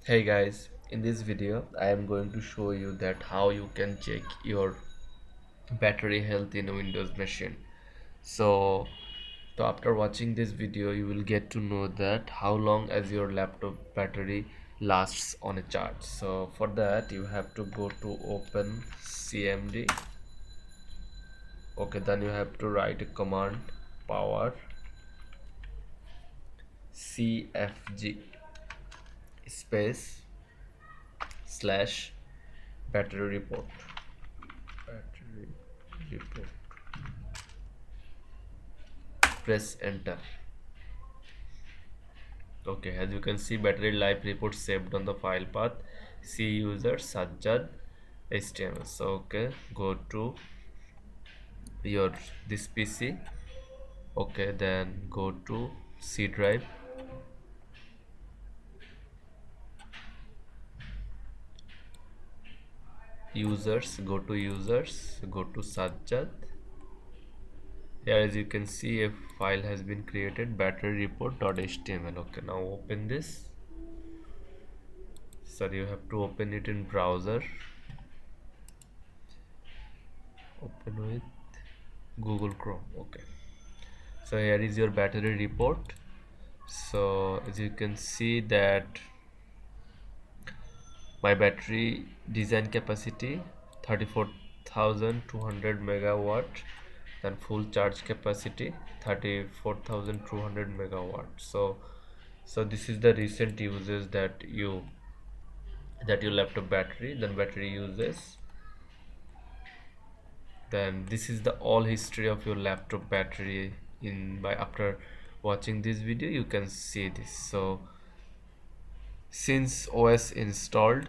Hey guys, in this video I am going to show you that how you can check your battery health in a Windows machine. So, after watching this video you will get to know that how long as your laptop battery lasts on a charge. So for that you have to go to open CMD. Okay, then you have to write a command power cfg space slash battery report. Battery report. Press enter. Okay, as you can see, battery life report saved on the file path C user Sazzad HTML. So okay, go to your this PC. Okay, then go to C drive. Users, go to users, go to Sazzad. Here as you can see a file has been created, battery report.html. Okay, now open this. Sorry, you have to open it in browser. Open with Google Chrome. Okay, so here is your battery report. So as you can see that my battery design capacity 34,200 megawatt, then full charge capacity 34,200 megawatt. So this is the recent uses that your laptop battery then battery uses. Then this is the all history of your laptop battery in by after watching this video you can see this. So since OS installed,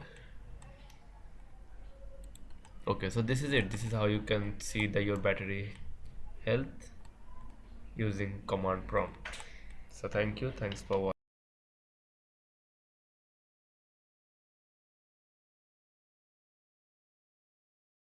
okay, so this is it. This is how you can see your battery health using command prompt. So thank you, thanks for watching.